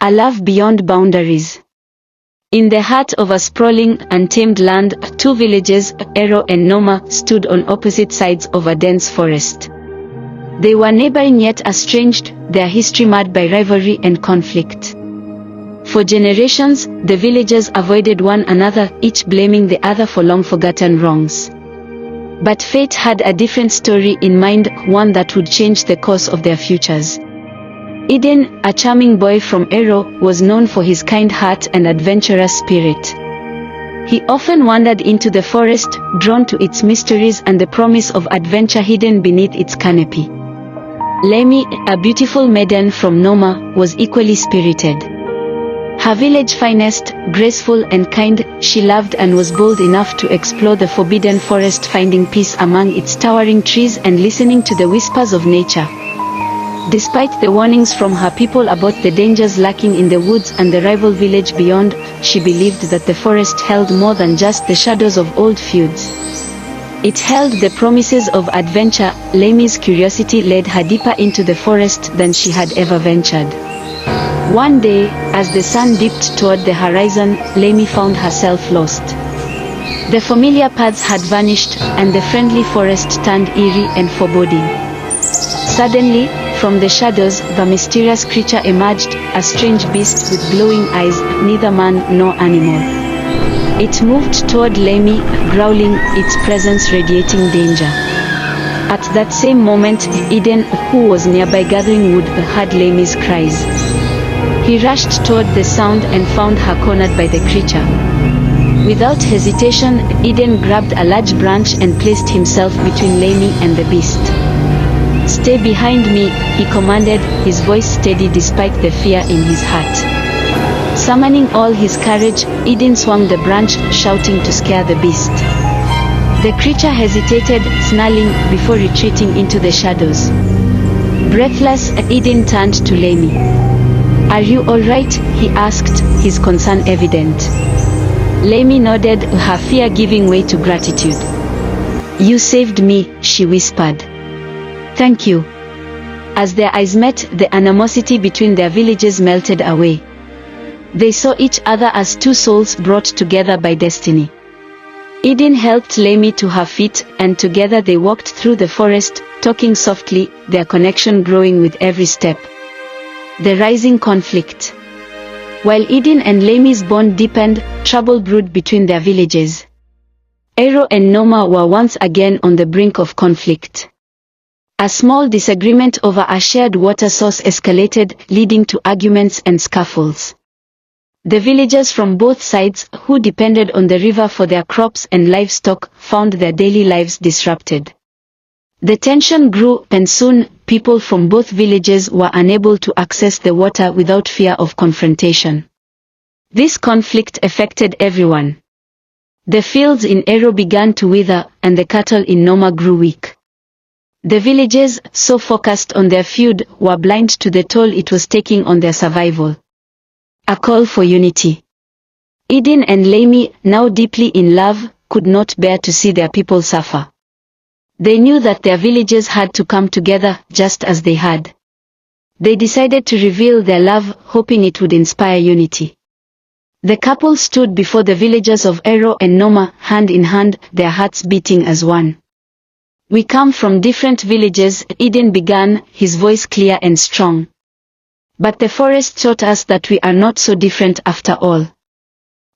A love beyond boundaries. In the heart of a sprawling, untamed land, two villages, Ero and Noma, stood on opposite sides of a dense forest. They were neighboring yet estranged, their history marred by rivalry and conflict. For generations, the villagers avoided one another, each blaming the other for long-forgotten wrongs. But fate had a different story in mind, one that would change the course of their futures. Eden, a charming boy from Ero, was known for his kind heart and adventurous spirit. He often wandered into the forest, drawn to its mysteries and the promise of adventure hidden beneath its canopy. Lemi, a beautiful maiden from Noma, was equally spirited. Her village finest, graceful and kind, she loved and was bold enough to explore the forbidden forest, finding peace among its towering trees and listening to the whispers of nature. Despite the warnings from her people about the dangers lurking in the woods and the rival village beyond, she believed that the forest held more than just the shadows of old feuds. It held the promises of adventure. Lemi's curiosity led her deeper into the forest than she had ever ventured. One day, as the sun dipped toward the horizon, Lemi found herself lost. The familiar paths had vanished, and the friendly forest turned eerie and foreboding. Suddenly, from the shadows, the mysterious creature emerged, a strange beast with glowing eyes, neither man nor animal. It moved toward Lemi, growling, its presence radiating danger. At that same moment, Eden, who was nearby gathering wood, heard Lemi's cries. He rushed toward the sound and found her cornered by the creature. Without hesitation, Eden grabbed a large branch and placed himself between Lemi and the beast. "Stay behind me," he commanded, his voice steady despite the fear in his heart. Summoning all his courage, Eden swung the branch, shouting to scare the beast. The creature hesitated, snarling, before retreating into the shadows. Breathless, Eden turned to Lemi. "Are you all right?" he asked, his concern evident. Lemi nodded, her fear giving way to gratitude. "You saved me," she whispered. "Thank you." As their eyes met, the animosity between their villages melted away. They saw each other as two souls brought together by destiny. Eden helped Lemi to her feet, and together they walked through the forest, talking softly, their connection growing with every step. The rising conflict. While Eden and Lemi's bond deepened, trouble brewed between their villages. Ero and Noma were once again on the brink of conflict. A small disagreement over a shared water source escalated, leading to arguments and scuffles. The villagers from both sides, who depended on the river for their crops and livestock, found their daily lives disrupted. The tension grew, and soon, people from both villages were unable to access the water without fear of confrontation. This conflict affected everyone. The fields in Ero began to wither, and the cattle in Noma grew weak. The villagers, so focused on their feud, were blind to the toll it was taking on their survival. A call for unity. Eden and Lemi, now deeply in love, could not bear to see their people suffer. They knew that their villages had to come together, just as they had. They decided to reveal their love, hoping it would inspire unity. The couple stood before the villagers of Ero and Noma, hand in hand, their hearts beating as one. "We come from different villages," Eden began, his voice clear and strong. "But the forest taught us that we are not so different after all."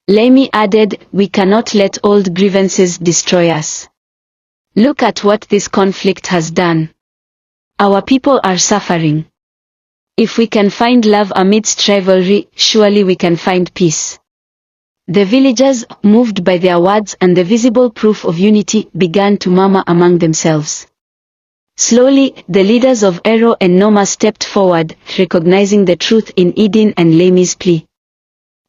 Lemi added, "We cannot let old grievances destroy us. Look at what this conflict has done. Our people are suffering. If we can find love amidst rivalry, surely we can find peace." The villagers, moved by their words and the visible proof of unity, began to murmur among themselves. Slowly, the leaders of Ero and Noma stepped forward, recognizing the truth in Eden and Lemi's plea.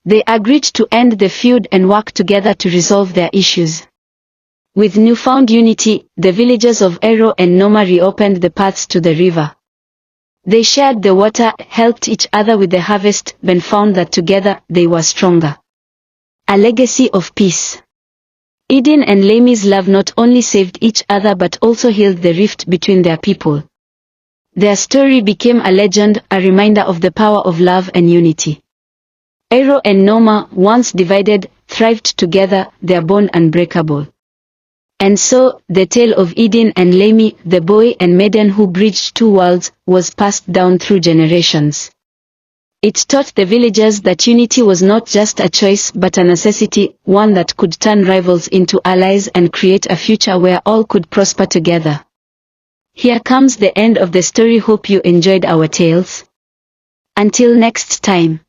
They agreed to end the feud and work together to resolve their issues. With newfound unity, the villagers of Ero and Noma reopened the paths to the river. They shared the water, helped each other with the harvest, and found that together, they were stronger. A legacy of peace. Eden and Lemi's love not only saved each other but also healed the rift between their people. Their story became a legend, a reminder of the power of love and unity. Ero and Noma, once divided, thrived together, their bond unbreakable. And so, the tale of Eden and Lemmy, the boy and maiden who bridged two worlds, was passed down through generations. It taught the villagers that unity was not just a choice but a necessity, one that could turn rivals into allies and create a future where all could prosper together. Here comes the end of the story. Hope you enjoyed our tales. Until next time.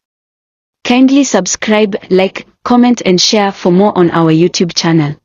Kindly subscribe, like, comment and share for more on our YouTube channel.